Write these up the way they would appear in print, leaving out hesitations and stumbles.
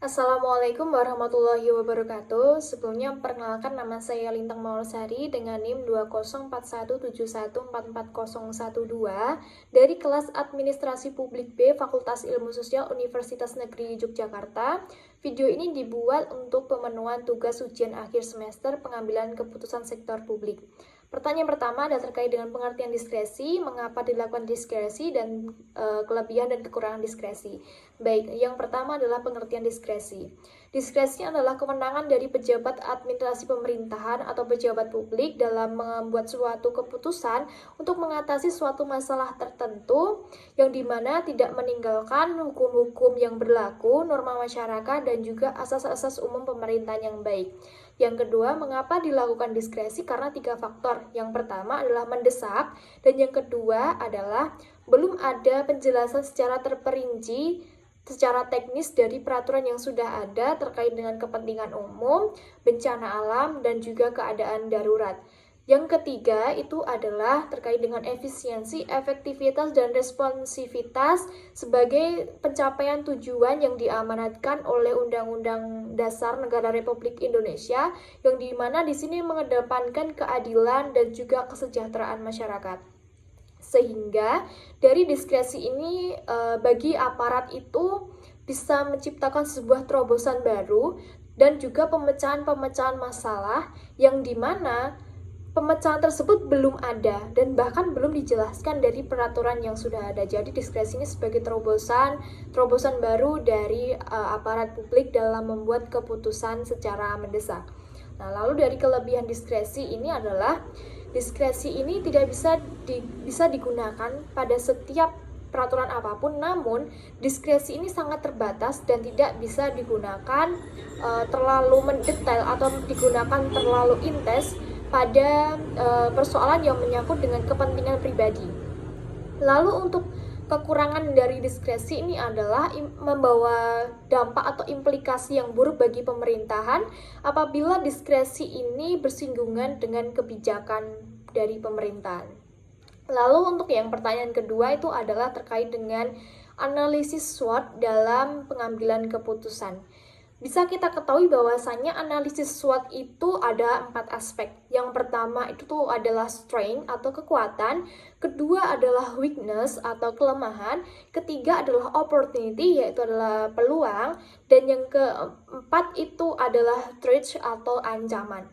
Assalamualaikum warahmatullahi wabarakatuh. Sebelumnya perkenalkan nama saya Lintang Maulasari dengan NIM 204171444012 dari kelas Administrasi Publik B Fakultas Ilmu Sosial Universitas Negeri Yogyakarta. Video ini dibuat untuk pemenuhan tugas ujian akhir semester pengambilan keputusan sektor publik. Pertanyaan pertama adalah terkait dengan pengertian diskresi, mengapa dilakukan diskresi, dan kelebihan dan kekurangan diskresi. Baik, yang pertama adalah pengertian diskresi. Diskresi adalah kewenangan dari pejabat administrasi pemerintahan atau pejabat publik dalam membuat suatu keputusan untuk mengatasi suatu masalah tertentu yang dimana tidak meninggalkan hukum-hukum yang berlaku, norma masyarakat, dan juga asas-asas umum pemerintahan yang baik. Yang kedua, mengapa dilakukan diskresi? Karena 3 faktor. Yang pertama adalah mendesak, dan yang kedua adalah belum ada penjelasan secara terperinci secara teknis dari peraturan yang sudah ada terkait dengan kepentingan umum, bencana alam, dan juga keadaan darurat. Yang ketiga itu adalah terkait dengan efisiensi, efektivitas, dan responsivitas sebagai pencapaian tujuan yang diamanatkan oleh Undang-Undang Dasar Negara Republik Indonesia, yang dimana di sini mengedepankan keadilan dan juga kesejahteraan masyarakat. Sehingga dari diskresi ini bagi aparat itu bisa menciptakan sebuah terobosan baru dan juga pemecahan-pemecahan masalah yang dimana pemecahan tersebut belum ada dan bahkan belum dijelaskan dari peraturan yang sudah ada. Jadi diskresi ini sebagai terobosan baru dari aparat publik dalam membuat keputusan secara mendesak. Nah, lalu dari kelebihan diskresi ini adalah diskresi ini tidak bisa digunakan pada setiap peraturan apapun, namun diskresi ini sangat terbatas dan tidak bisa digunakan terlalu mendetail atau digunakan terlalu intens pada persoalan yang menyangkut dengan kepentingan pribadi. Lalu untuk kekurangan dari diskresi ini adalah membawa dampak atau implikasi yang buruk bagi pemerintahan apabila diskresi ini bersinggungan dengan kebijakan dari pemerintahan. Lalu untuk yang pertanyaan kedua itu adalah terkait dengan analisis SWOT dalam pengambilan keputusan. Bisa kita ketahui bahwasannya analisis SWOT itu ada 4 aspek. Yang pertama itu tuh adalah strength atau kekuatan, kedua adalah weakness atau kelemahan, ketiga adalah opportunity yaitu adalah peluang, dan yang keempat itu adalah threat atau ancaman.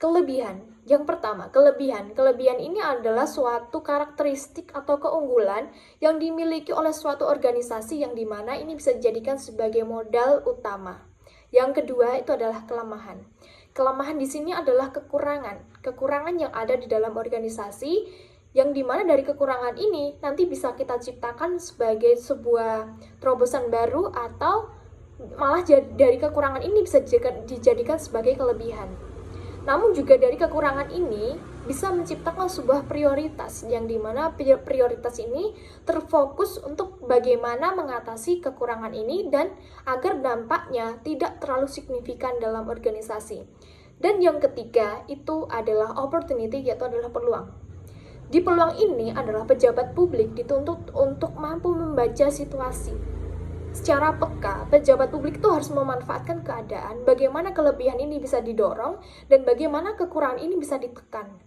Kelebihan. Yang pertama, kelebihan. Kelebihan ini adalah suatu karakteristik atau keunggulan yang dimiliki oleh suatu organisasi yang dimana ini bisa dijadikan sebagai modal utama. Yang kedua itu adalah kelemahan. Kelemahan di sini adalah kekurangan. Kekurangan yang ada di dalam organisasi yang dimana dari kekurangan ini nanti bisa kita ciptakan sebagai sebuah terobosan baru atau malah dari kekurangan ini bisa dijadikan sebagai kelebihan. Namun juga dari kekurangan ini bisa menciptakan sebuah prioritas yang dimana prioritas ini terfokus untuk bagaimana mengatasi kekurangan ini dan agar dampaknya tidak terlalu signifikan dalam organisasi. Dan yang ketiga itu adalah opportunity, yaitu adalah peluang. Di peluang ini adalah pejabat publik dituntut untuk mampu membaca situasi. Secara peka, pejabat publik itu harus memanfaatkan keadaan, bagaimana kelebihan ini bisa didorong, dan bagaimana kekurangan ini bisa ditekan.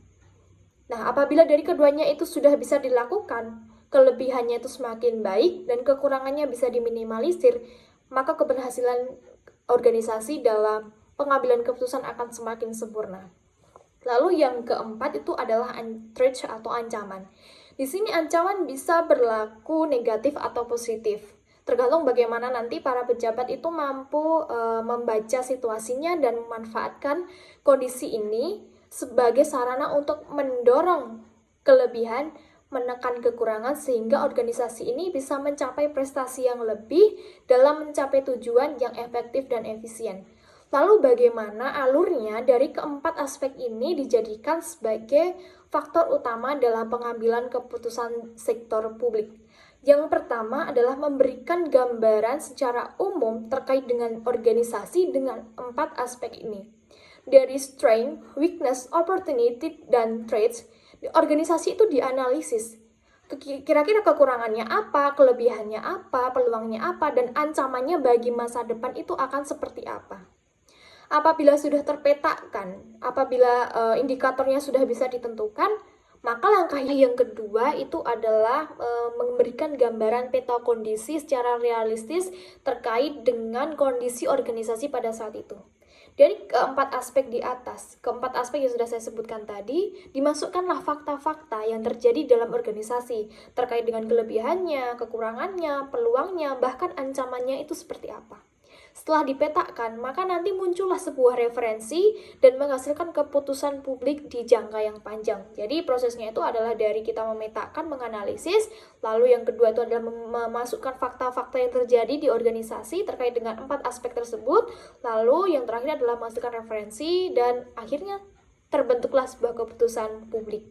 Nah, apabila dari keduanya itu sudah bisa dilakukan, kelebihannya itu semakin baik, dan kekurangannya bisa diminimalisir, maka keberhasilan organisasi dalam pengambilan keputusan akan semakin sempurna. Lalu yang keempat itu adalah threat atau ancaman. Di sini ancaman bisa berlaku negatif atau positif. Tergantung bagaimana nanti para pejabat itu mampu membaca situasinya dan memanfaatkan kondisi ini sebagai sarana untuk mendorong kelebihan, menekan kekurangan sehingga organisasi ini bisa mencapai prestasi yang lebih dalam mencapai tujuan yang efektif dan efisien. Lalu bagaimana alurnya dari keempat aspek ini dijadikan sebagai faktor utama dalam pengambilan keputusan sektor publik? Yang pertama adalah memberikan gambaran secara umum terkait dengan organisasi dengan 4 aspek ini. Dari strength, weakness, opportunity, dan traits, organisasi itu dianalisis. kira-kira kekurangannya apa, kelebihannya apa, peluangnya apa, dan ancamannya bagi masa depan itu akan seperti apa. Apabila sudah terpetakan, apabila indikatornya sudah bisa ditentukan, maka langkah yang kedua itu adalah memberikan gambaran peta kondisi secara realistis terkait dengan kondisi organisasi pada saat itu. Dari keempat aspek di atas, keempat aspek yang sudah saya sebutkan tadi, dimasukkanlah fakta-fakta yang terjadi dalam organisasi terkait dengan kelebihannya, kekurangannya, peluangnya, bahkan ancamannya itu seperti apa. Setelah dipetakan, maka nanti muncullah sebuah referensi dan menghasilkan keputusan publik di jangka yang panjang. Jadi prosesnya itu adalah dari kita memetakan, menganalisis, lalu yang kedua itu adalah memasukkan fakta-fakta yang terjadi di organisasi terkait dengan 4 aspek tersebut, lalu yang terakhir adalah menghasilkan referensi, dan akhirnya terbentuklah sebuah keputusan publik.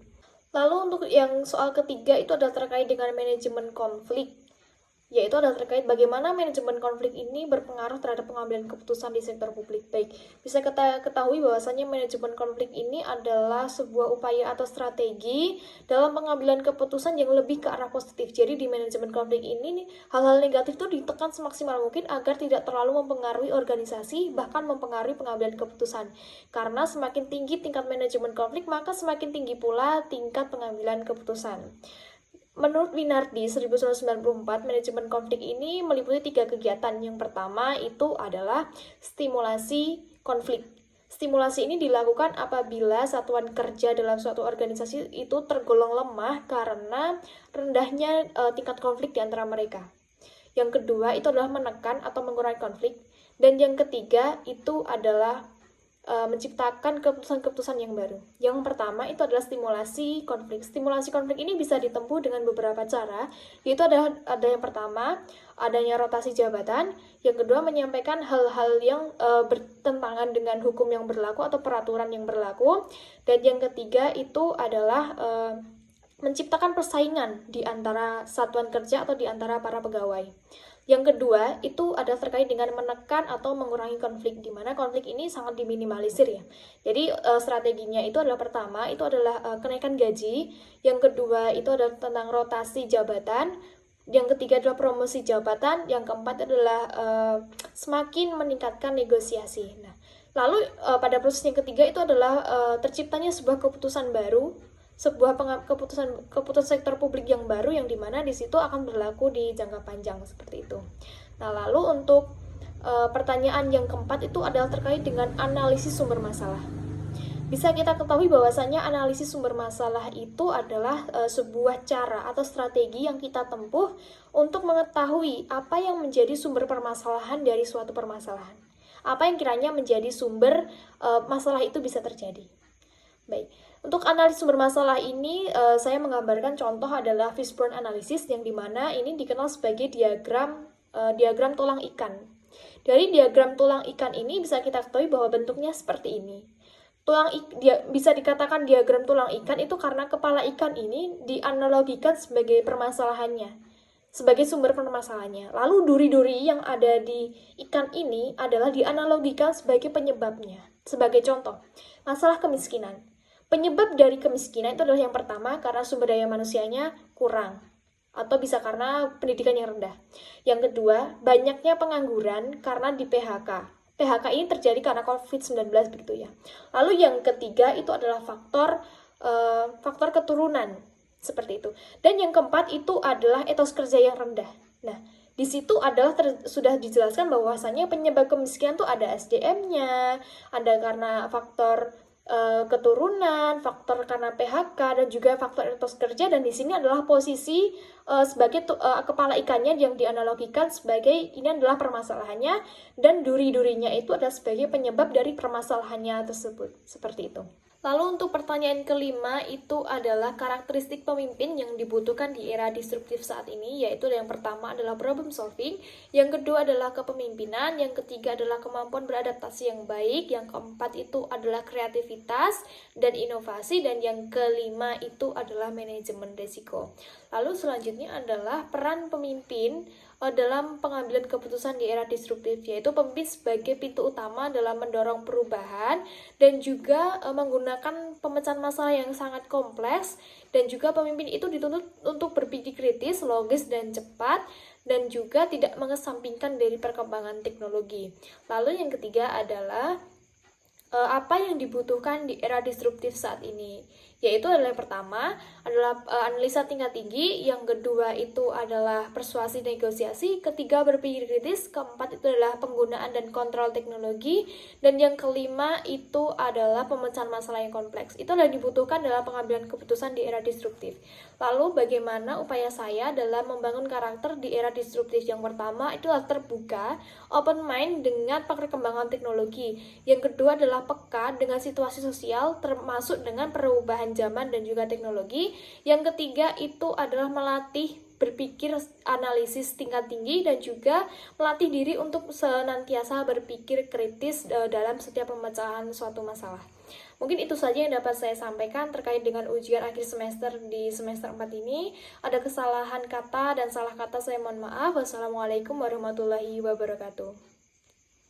Lalu untuk yang soal ketiga itu adalah terkait dengan manajemen konflik, yaitu adalah terkait bagaimana manajemen konflik ini berpengaruh terhadap pengambilan keputusan di sektor publik. Baik, bisa kita ketahui bahwasannya manajemen konflik ini adalah sebuah upaya atau strategi dalam pengambilan keputusan yang lebih ke arah positif. Jadi di manajemen konflik ini hal-hal negatif itu ditekan semaksimal mungkin agar tidak terlalu mempengaruhi organisasi, bahkan mempengaruhi pengambilan keputusan. Karena semakin tinggi tingkat manajemen konflik, maka semakin tinggi pula tingkat pengambilan keputusan. Menurut Winardi 1994, manajemen konflik ini meliputi 3 kegiatan. Yang pertama itu adalah stimulasi konflik. Stimulasi ini dilakukan apabila satuan kerja dalam suatu organisasi itu tergolong lemah karena rendahnya tingkat konflik di antara mereka. Yang kedua itu adalah menekan atau mengurangi konflik. Dan yang ketiga itu adalah menciptakan keputusan-keputusan yang baru. Yang pertama itu adalah stimulasi konflik. Stimulasi konflik ini bisa ditempuh dengan beberapa cara, yaitu ada yang pertama, adanya rotasi jabatan, yang kedua menyampaikan hal-hal yang bertentangan dengan hukum yang berlaku atau peraturan yang berlaku, dan yang ketiga itu adalah menciptakan persaingan di antara satuan kerja atau di antara para pegawai. Yang kedua, itu adalah terkait dengan menekan atau mengurangi konflik, di mana konflik ini sangat diminimalisir ya. Jadi strateginya itu adalah pertama, itu adalah kenaikan gaji. Yang kedua, itu adalah tentang rotasi jabatan. Yang ketiga adalah promosi jabatan. Yang keempat adalah semakin meningkatkan negosiasi. Nah, lalu pada proses yang ketiga itu adalah terciptanya sebuah keputusan baru, sebuah keputusan sektor publik yang baru, yang dimana di situ akan berlaku di jangka panjang seperti itu. Nah, lalu untuk pertanyaan yang keempat itu adalah terkait dengan analisis sumber masalah. Bisa kita ketahui bahwasannya analisis sumber masalah itu adalah sebuah cara atau strategi yang kita tempuh untuk mengetahui apa yang menjadi sumber permasalahan dari suatu permasalahan. Apa yang kiranya menjadi sumber masalah itu bisa terjadi. Baik. Untuk analisis sumber masalah ini, saya menggambarkan contoh adalah fishbone analysis, yang dimana ini dikenal sebagai diagram tulang ikan. Dari diagram tulang ikan ini bisa kita ketahui bahwa bentuknya seperti ini. Bisa dikatakan diagram tulang ikan itu karena kepala ikan ini dianalogikan sebagai permasalahannya, sebagai sumber permasalahannya. Lalu duri-duri yang ada di ikan ini adalah dianalogikan sebagai penyebabnya. Sebagai contoh, masalah kemiskinan. Penyebab dari kemiskinan itu adalah yang pertama karena sumber daya manusianya kurang, atau bisa karena pendidikan yang rendah. Yang kedua, banyaknya pengangguran karena di PHK. PHK ini terjadi karena COVID-19 begitu ya. Lalu yang ketiga itu adalah faktor keturunan, seperti itu. Dan yang keempat itu adalah etos kerja yang rendah. Nah, di situ adalah sudah dijelaskan bahwasannya penyebab kemiskinan itu ada SDM-nya, ada karena faktor keturunan, faktor karena PHK, dan juga faktor etos kerja. Dan di sini adalah posisi sebagai kepala ikannya yang dianalogikan sebagai ini adalah permasalahannya, dan duri-durinya itu adalah sebagai penyebab dari permasalahannya tersebut, seperti itu. Lalu untuk pertanyaan kelima itu adalah karakteristik pemimpin yang dibutuhkan di era disruptif saat ini, yaitu yang pertama adalah problem solving, yang kedua adalah kepemimpinan, yang ketiga adalah kemampuan beradaptasi yang baik, yang keempat itu adalah kreativitas dan inovasi, dan yang kelima itu adalah manajemen risiko. Lalu selanjutnya adalah peran pemimpin dalam pengambilan keputusan di era disruptif, yaitu pemimpin sebagai pintu utama dalam mendorong perubahan dan juga menggunakan pemecahan masalah yang sangat kompleks, dan juga pemimpin itu dituntut untuk berpikir kritis, logis, dan cepat, dan juga tidak mengesampingkan dari perkembangan teknologi. Lalu yang ketiga adalah apa yang dibutuhkan di era disruptif saat ini, yaitu adalah yang pertama adalah analisa tingkat tinggi, yang kedua itu adalah persuasi negosiasi, ketiga berpikir kritis, keempat itu adalah penggunaan dan kontrol teknologi, dan yang kelima itu adalah pemecahan masalah yang kompleks. Itu adalah dibutuhkan dalam pengambilan keputusan di era disruptif. Lalu bagaimana upaya saya dalam membangun karakter di era disruptif? Yang pertama itu adalah terbuka, open mind dengan perkembangan teknologi. Yang kedua adalah peka dengan situasi sosial termasuk dengan perubahan zaman dan juga teknologi. Yang ketiga itu adalah melatih berpikir analisis tingkat tinggi dan juga melatih diri untuk senantiasa berpikir kritis dalam setiap pemecahan suatu masalah. Mungkin itu saja yang dapat saya sampaikan terkait dengan ujian akhir semester di semester 4 ini. Ada kesalahan kata dan salah kata saya mohon maaf. Wassalamualaikum warahmatullahi wabarakatuh.